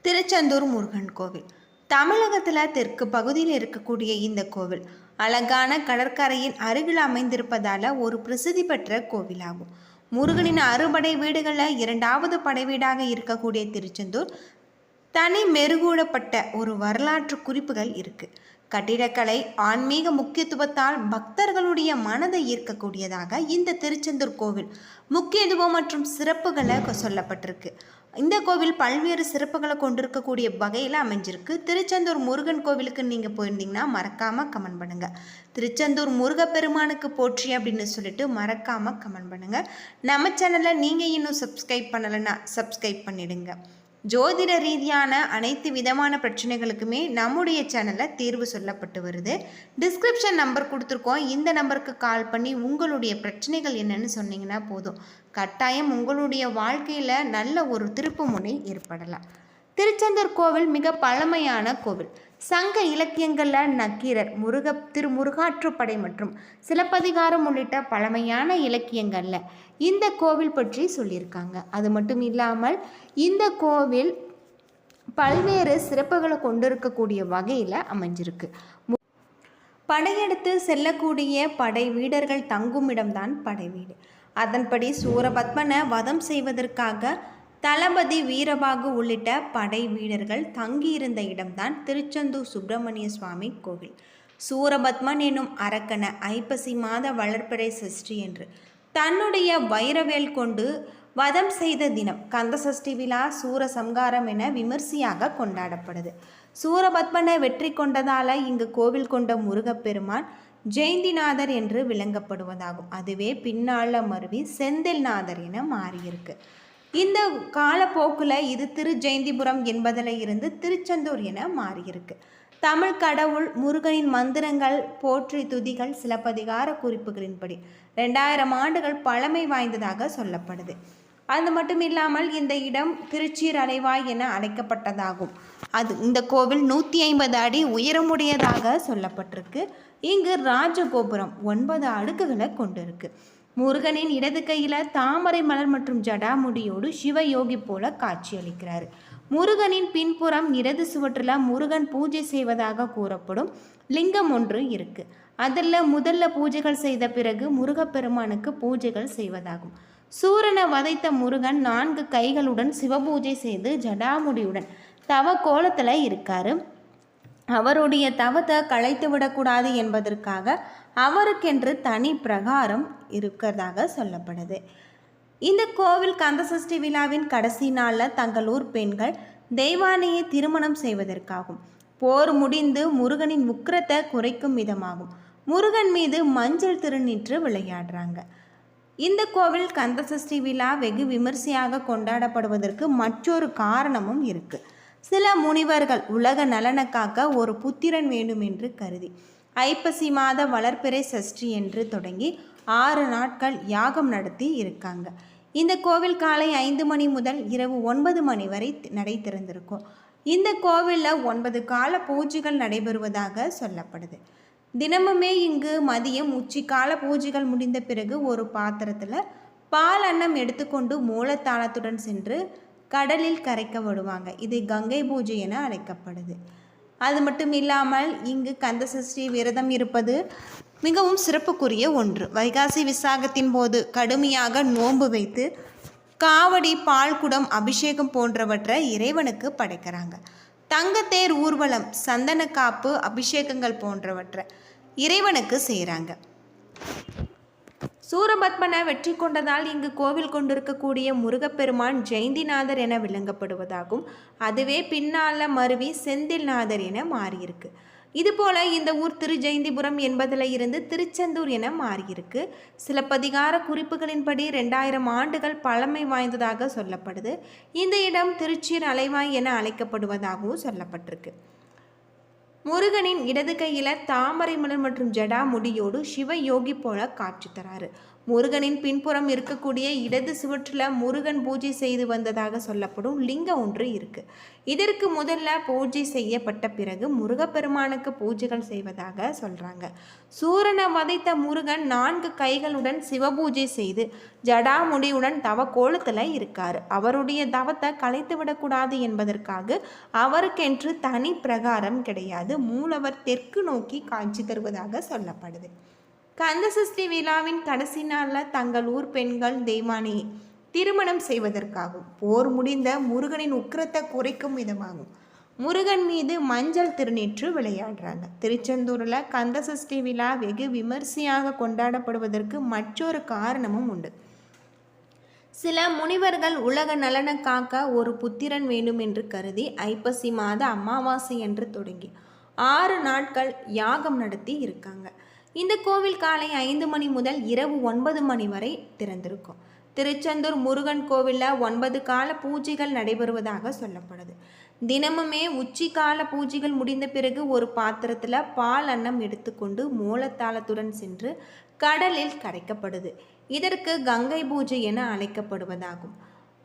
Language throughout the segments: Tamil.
திருச்செந்தூர் முருகன் கோவில் தமிழகத்தில் தெற்கு பகுதியில் இருக்கக்கூடிய இந்த கோவில் அழகான கடற்கரையின் அருகில் அமைந்திருப்பதால் ஒரு பிரசித்தி பெற்ற கோவிலாகும். முருகனின் அறுபடை வீடுகளில் இரண்டாவது படை வீடாக இருக்கக்கூடிய திருச்செந்தூர் தனி மெருகூடப்பட்ட ஒரு வரலாற்று குறிப்புகள் இருக்குது. கட்டிடக்கலை ஆன்மீக முக்கியத்துவத்தால் பக்தர்களுடைய மனதை ஈர்க்கக்கூடியதாக இந்த திருச்செந்தூர் கோவில் முக்கியத்துவம் மற்றும் சிறப்புகளை சொல்லப்பட்டிருக்கு. இந்த கோவில் பல்வேறு சிறப்புகளை கொண்டிருக்கக்கூடிய வகையில் அமைஞ்சிருக்கு. திருச்செந்தூர் முருகன் கோவிலுக்கு நீங்கள் போயிருந்தீங்கன்னா மறக்காமல் கமெண்ட் பண்ணுங்கள். திருச்செந்தூர் முருகப்பெருமானுக்கு போற்றி அப்படின்னு சொல்லிட்டு மறக்காமல் கமெண்ட் பண்ணுங்கள். நம்ம சேனலை நீங்கள் இன்னும் சப்ஸ்கிரைப் பண்ணலைன்னா சப்ஸ்கிரைப் பண்ணிடுங்க. ஜோதிட ரீதியான அனைத்து விதமான பிரச்சனைகளுக்குமே நம்முடைய சேனலில் தீர்வு சொல்லப்பட்டு வருது. டிஸ்கிரிப்ஷன் நம்பர் கொடுத்துருக்கோம். இந்த நம்பருக்கு கால் பண்ணி உங்களுடைய பிரச்சனைகள் என்னன்னு சொன்னீங்கன்னா போதும், கட்டாயம் உங்களுடைய வாழ்க்கையில் நல்ல ஒரு திருப்பு முனை ஏற்படலாம். திருச்செந்தூர் கோவில் மிக பழமையான கோவில். சங்க இலக்கியங்களில் நக்கீரர், முருகாற்றுப்படை மற்றும் சிலப்பதிகாரம் உள்ளிட்ட பழமையான இலக்கியங்களில் இந்த கோவில் பற்றி சொல்லியிருக்காங்க. அது மட்டும் இல்லாமல் இந்த கோவில் பல்வேறு சிறப்புகளை கொண்டிருக்கக்கூடிய வகையில் அமைஞ்சிருக்கு. படையெடுத்து செல்லக்கூடிய படை வீரர்கள் தங்கும் இடம்தான் படை வீடு. அதன்படி சூரபத்மனை வதம் செய்வதற்காக தளபதி வீரபாகு உள்ளிட்ட படை வீரர்கள் தங்கியிருந்த இடம்தான் திருச்செந்தூர் சுப்பிரமணிய சுவாமி கோவில். சூரபத்மன் எனும் அரக்கனை ஐப்பசி மாத வளர்பிறை சஷ்டி என்று தன்னுடைய வைரவேல் கொண்டு வதம் செய்த தினம் கந்தசஷ்டி விழா சூரசம்காரம் என விமர்சையாக கொண்டாடப்படுது. சூரபத்மனை வெற்றி கொண்டதால் இங்கு கோவில் கொண்ட முருகப்பெருமான் ஜெயந்திநாதர் என்று விளங்கப்படுவதாகும். அதுவே பின்னால மருவி செந்தில்நாதர் என மாறியிருக்கு. இந்த காலப்போக்கில் இது திரு ஜெயந்திபுரம் என்பதில் இருந்து திருச்செந்தூர் என மாறியிருக்கு. தமிழ் கடவுள் முருகனின் மந்திரங்கள், போற்றி துதிகள், சிலப்பதிகார குறிப்புகளின்படி 2000 ஆண்டுகள் பழமை வாய்ந்ததாக சொல்லப்படுது. அது மட்டும் இல்லாமல் இந்த இடம் திருச்சீர் அலைவாய் என அழைக்கப்பட்டதாகும். இந்த கோவில் 150 அடி உயரமுடையதாக சொல்லப்பட்டிருக்கு. இங்கு ராஜகோபுரம் 9 அடுக்குகளை கொண்டிருக்கு. முருகனின் இடது கையில் தாமரை மலர் மற்றும் ஜடாமுடியோடு சிவயோகி போல காட்சியளிக்கிறார். முருகனின் பின்புறம் இடது சுவற்றில் முருகன் பூஜை செய்வதாக கூறப்படும் லிங்கம் ஒன்று இருக்கு. அதில் முதல்ல பூஜைகள் செய்த பிறகு முருகப்பெருமானுக்கு பூஜைகள் செய்வதாகும். சூரனை வதைத்த முருகன் 4 கைகளுடன் சிவபூஜை செய்து ஜடாமுடியுடன் தவ கோலத்தில் இருக்காரு. அவருடைய தவத்தை களைத்து விடக்கூடாது என்பதற்காக அவருக்கென்று தனி பிரகாரம் இருக்கிறதாக சொல்லப்படுது. இந்த கோவில் கந்தசஷ்டி விழாவின் கடைசி நாளில் தங்கள் ஊர் பெண்கள் தெய்வானையை திருமணம் செய்வதற்காகும். போர் முடிந்து முருகனின் உக்கிரத்தை குறைக்கும் விதமாகும். முருகன் மீது மஞ்சள் திருநீற்று விளையாடுறாங்க. இந்த கோவில் கந்தசஷ்டி விழா வெகு விமர்சையாக கொண்டாடப்படுவதற்கு மற்றொரு காரணமும் இருக்குது. சில முனிவர்கள் உலக நலனுக்காக ஒரு புத்திரன் வேண்டும் என்று கருதி ஐப்பசி மாத வளர்பிறை சஷ்டி என்று தொடங்கி 6 நாட்கள் யாகம் நடத்தி இருக்காங்க. இந்த கோவில் காலை 5 மணி முதல் இரவு 9 மணி வரை நடை திறந்திருக்கும். இந்த கோவிலில் 9 கால பூஜைகள் நடைபெறுவதாக சொல்லப்படுது. தினமுமே இங்கு மதியம் உச்சிக்கால பூஜைகள் முடிந்த பிறகு ஒரு பாத்திரத்தில் பால் அன்னம் எடுத்துக்கொண்டு மூலத்தாளத்துடன் சென்று கடலில் கரைக்க விடுவாங்க. இது கங்கை பூஜை என அழைக்கப்படுது. அது மட்டும் இல்லாமல் இங்கு கந்தசஷ்டி விரதம் இருப்பது மிகவும் சிறப்புக்குரிய ஒன்று. வைகாசி விசாகத்தின் போது கடுமையாக நோன்பு வைத்து காவடி, பால்குடம், அபிஷேகம் போன்றவற்றை இறைவனுக்கு படைக்கிறாங்க. தங்கத்தேர் ஊர்வலம், சந்தன காப்பு, அபிஷேகங்கள் போன்றவற்றை இறைவனுக்கு செய்கிறாங்க. சூரபத்மனை வெற்றி கொண்டதால் இங்கு கோவில் கொண்டிருக்கக்கூடிய முருகப்பெருமான் ஜெயந்திநாதர் என விளங்கப்படுவதாகும். அதுவே பின்னால மருவி செந்தில்நாதர் என மாறியிருக்கு. இதுபோல இந்த ஊர் திரு ஜெயந்திபுரம் என்பதில் இருந்து திருச்செந்தூர் என மாறியிருக்கு. சிலப்பதிகார குறிப்புகளின்படி 2000 ஆண்டுகள் பழமை வாய்ந்ததாக சொல்லப்படுது. இந்த இடம் திருச்சீர் அலைவாய் என அழைக்கப்படுவதாகவும் சொல்லப்பட்டிருக்கு. முருகனின் இடது கையில் தாமரை மலர் மற்றும் ஜடா முடியோடு சிவ யோகி போல காட்சி தராரு. முருகனின் பின்புறம் இருக்கக்கூடிய இடது சுவற்றில் முருகன் பூஜை செய்து வந்ததாக சொல்லப்படும் லிங்கம் ஒன்று இருக்குது. இதற்கு முதல்ல பூஜை செய்யப்பட்ட பிறகு முருகப்பெருமானுக்கு பூஜைகள் செய்வதாக சொல்கிறாங்க. சூரனை வதைத்த முருகன் 4 கைகளுடன் சிவபூஜை செய்து ஜடாமுடியுடன் தவ கோலத்தில் இருக்கார். அவருடைய தவத்தை கலைத்து விடக்கூடாது என்பதற்காக அவருக்கென்று தனி பிரகாரம் கிடையாது. மூலவர் தெற்கு நோக்கி காட்சி தருவதாக சொல்லப்படுது. கந்தசஷ்டி விழாவின் கடைசி நாளில் தங்கள் ஊர் பெண்கள் தெய்வானையை திருமணம் செய்வதற்காகும். போர் முடிந்த முருகனின் உக்கிரத்தை குறைக்கும் விதமாகும் முருகன் மீது மஞ்சள் திருநீற்று விளையாடுறாங்க. திருச்செந்தூரில் கந்தசஷ்டி விழா வெகு விமர்சையாக கொண்டாடப்படுவதற்கு மற்றொரு காரணமும் உண்டு. சில முனிவர்கள் உலக நலனை காக்க ஒரு புத்திரன் வேண்டும் என்று கருதி ஐப்பசி மாத அமாவாசை என்று தொடங்கி 6 நாட்கள் யாகம் நடத்தி இருக்காங்க. இந்த கோவில் காலை 5 மணி முதல் இரவு 9 மணி வரை திறந்திருக்கும். திருச்செந்தூர் முருகன் கோவிலில் 9 கால பூஜைகள் நடைபெறுவதாக சொல்லப்படுது. தினமுமே உச்சி கால பூஜைகள் முடிந்த பிறகு ஒரு பாத்திரத்தில் பால் அன்னம் எடுத்துக்கொண்டு மூலத்தாளத்துடன் சென்று கடலில் கரைக்கப்படுது. இதற்கு கங்கை பூஜை என அழைக்கப்படுவதாகும்.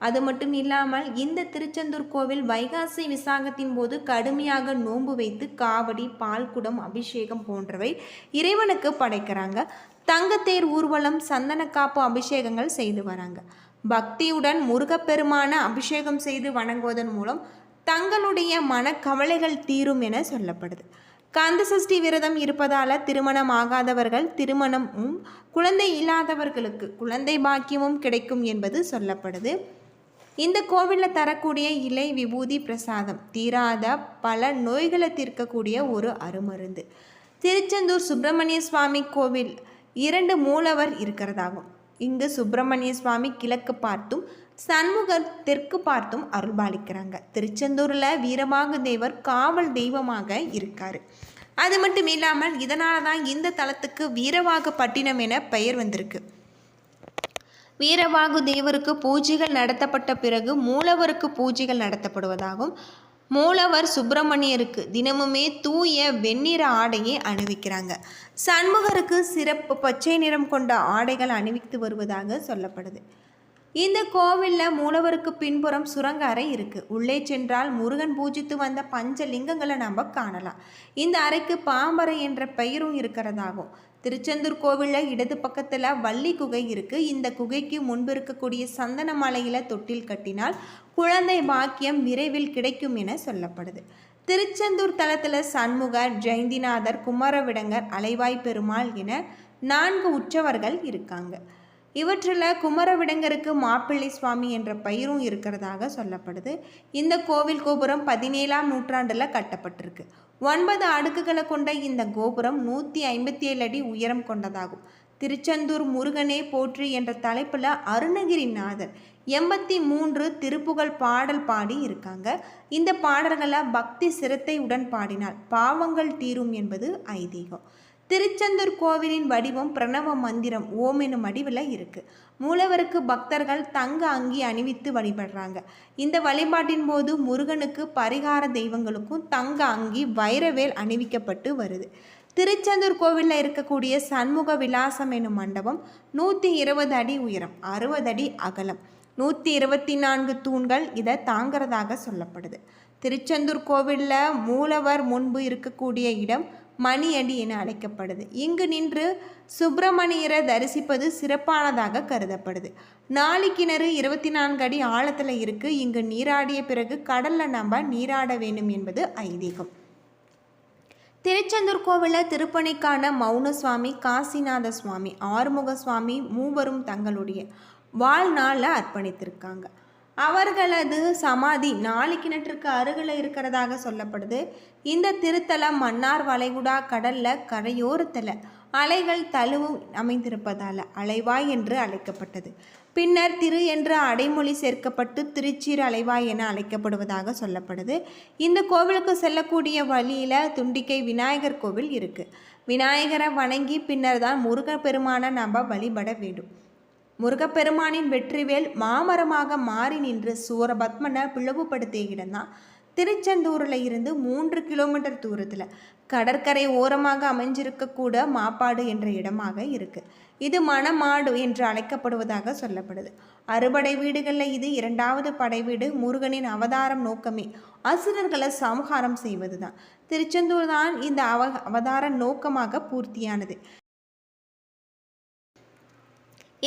அது மட்டும் இல்லாமல் இந்த திருச்செந்தூர் கோவில் வைகாசி விசாகத்தின் போது கடுமையாக நோன்பு வைத்து காவடி, பால்குடம், அபிஷேகம் போன்றவை இறைவனுக்கு படைக்கிறாங்க. தங்கத்தேர் ஊர்வலம், சந்தனக்காப்பு அபிஷேகங்கள் செய்து வராங்க. பக்தியுடன் முருகப்பெருமான அபிஷேகம் செய்து வணங்குவதன் மூலம் தங்களுடைய மனக்கவலைகள் தீரும் என சொல்லப்படுது. கந்தசஷ்டி விரதம் இருப்பதால் திருமணம் ஆகாதவர்கள் திருமணமும், குழந்தை இல்லாதவர்களுக்கு குழந்தை பாக்கியமும் கிடைக்கும் என்பது சொல்லப்படுது. இந்த கோவிலில் தரக்கூடிய இலை விபூதி பிரசாதம் தீராத பல நோய்களை தீர்க்கக்கூடிய ஒரு அருமருந்து. திருச்செந்தூர் சுப்பிரமணிய சுவாமி கோவில் 2 மூலவர் இருக்கிறதாகும். இங்கு சுப்பிரமணிய சுவாமி கிழக்கு பார்த்தும் சண்முகர் தெற்கு பார்த்தும் அருள்பாலிக்கிறாங்க. திருச்செந்தூரில் வீரபாகு தேவர் காவல் தெய்வமாக இருக்கார். அது மட்டும் இல்லாமல் இதனால தான் இந்த தலத்துக்கு வீரவாகு பட்டினம் என பெயர் வந்திருக்கு. வீரவாகு தேவருக்கு பூஜைகள் நடத்தப்பட்ட பிறகு மூலவருக்கு பூஜைகள் நடத்தப்படுவதாகும். மூலவர் சுப்பிரமணியருக்கு தினமுமே தூய வெண்ணிற ஆடையை அணிவிக்கிறாங்க. சண்முகருக்கு சிறப்பு பச்சை நிறம் கொண்ட ஆடைகள் அணிவித்து வருவதாக சொல்லப்படுது. இந்த கோவிலில் மூலவருக்கு பின்புறம் சுரங்க அறை இருக்குது. உள்ளே சென்றால் முருகன் பூஜித்து வந்த பஞ்சலிங்கங்களை நம்ம காணலாம். இந்த அறைக்கு பாம்பறை என்ற பெயரும் இருக்கிறதாகும். திருச்செந்தூர் கோவிலில் இடது பக்கத்தில் வள்ளி குகை இருக்குது. இந்த குகைக்கு முன்பு இருக்கக்கூடிய சந்தன மலையில் தொட்டில் கட்டினால் குழந்தை பாக்கியம் விரைவில் கிடைக்கும் என சொல்லப்படுது. திருச்செந்தூர் தலத்தில் சண்முகர், ஜெயந்திநாதர், குமரவிடங்கர், அலைவாய் பெருமாள் என 4 உற்சவர்கள் இருக்காங்க. இவற்றில் குமரவிடங்கருக்கு மாப்பிள்ளை சுவாமி என்ற பெயரும் இருக்கிறதாக சொல்லப்படுது. இந்த கோவில் கோபுரம் 17ஆம் நூற்றாண்டில் கட்டப்பட்டிருக்கு. 9 அடுக்குகளை கொண்ட இந்த கோபுரம் 157 அடி உயரம் கொண்டதாகும். திருச்செந்தூர் முருகனே போற்றி என்ற தலைப்பில் அருணகிரிநாதர் 83 திருப்புகழ் பாடல் பாடி இருக்காங்க. இந்த பாடல்களை பக்தி சிரத்தையுடன் பாடினால் பாவங்கள் தீரும் என்பது ஐதீகம். திருச்செந்தூர் கோவிலின் வடிவம் பிரணவ மந்திரம் ஓம் எனும் வடிவில் இருக்குது. மூலவருக்கு பக்தர்கள் தங்க அங்கி அணிவித்து வழிபடுறாங்க. இந்த வழிபாட்டின் போது முருகனுக்கு பரிகார தெய்வங்களுக்கும் தங்க அங்கி வைரவேல் அணிவிக்கப்பட்டு வருது. திருச்செந்தூர் கோவிலில் இருக்கக்கூடிய சண்முக விலாசம் எனும் மண்டபம் 120 அடி உயரம், 60 அடி அகலம், 124 தூண்கள் இதை தாங்கிறதாக சொல்லப்படுது. திருச்செந்தூர் கோவிலில் மூலவர் முன்பு இருக்கக்கூடிய இடம் மணியடி என அழைக்கப்படுது. இங்கு நின்று சுப்பிரமணியரை தரிசிப்பது சிறப்பானதாக கருதப்படுது. நாளிக்கிணறு 24 அடி ஆழத்தில் இருக்குது. இங்கு நீராடிய பிறகு கடலில் நம்ம நீராட வேண்டும் என்பது ஐதீகம். திருச்செந்தூர் கோவிலில் திருப்பணிக்கான மௌன சுவாமி, காசிநாத சுவாமி, ஆறுமுக சுவாமி மூவரும் தங்களுடைய வாழ்நாளில் அர்ப்பணித்திருக்காங்க. அவர்களது சமாதி நாளிக்கிணற்றுக்கு அருகில் இருக்கிறதாக சொல்லப்படுது. இந்த திருத்தலம் மன்னார் வளைகுடா கடலில் கரையோரத்தில் அலைகள் தழுவும் அமைந்திருப்பதால் அலைவாய் என்று அழைக்கப்பட்டது. பின்னர் திரு என்ற அடைமொழி சேர்க்கப்பட்டு திருச்சீர் அலைவாய் என அழைக்கப்படுவதாக சொல்லப்படுது. இந்த கோவிலுக்கு செல்லக்கூடிய வழியில் துண்டிக்கை விநாயகர் கோவில் இருக்குது. விநாயகரை வணங்கி பின்னர் தான் முருகப்பெருமானை நம்ம வழிபட வேண்டும். முருகப்பெருமானின் வெற்றிவேல் மாமரமாக மாறி நின்று சூரபத்மனை பிளவுபடுத்திய இடம்தான் திருச்செந்தூரில் இருந்து 3 கிலோமீட்டர் தூரத்தில் கடற்கரை ஓரமாக அமைஞ்சிருக்கக்கூட மாப்பாடு என்ற இடமாக இருக்குது. இது மணமாடு என்று அழைக்கப்படுவதாக சொல்லப்படுது. அறுபடை வீடுகளில் இது 2வது படை வீடு. முருகனின் அவதாரம் நோக்கமே அசுரர்களை சம்ஹாரம் செய்வது தான். திருச்செந்தூர் தான் இந்த அவதார நோக்கமாக பூர்த்தியானது.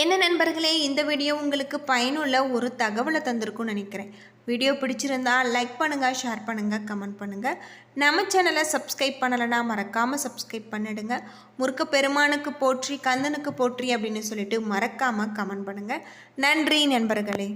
என்ன நண்பர்களே, இந்த வீடியோ உங்களுக்கு பயனுள்ள ஒரு தகவலை தந்திருக்கும்னு நினைக்கிறேன். வீடியோ பிடிச்சிருந்தா லைக் பண்ணுங்கள், ஷேர் பண்ணுங்கள், கமெண்ட் பண்ணுங்கள். நம்ம சேனலை சப்ஸ்கிரைப் பண்ணலைன்னா மறக்காமல் சப்ஸ்கிரைப் பண்ணிடுங்க. முருகப்பெருமானுக்கு போற்றி, கந்தனுக்கு போற்றி அப்படின்னு சொல்லிட்டு மறக்காமல் கமெண்ட் பண்ணுங்கள். நன்றி நண்பர்களே.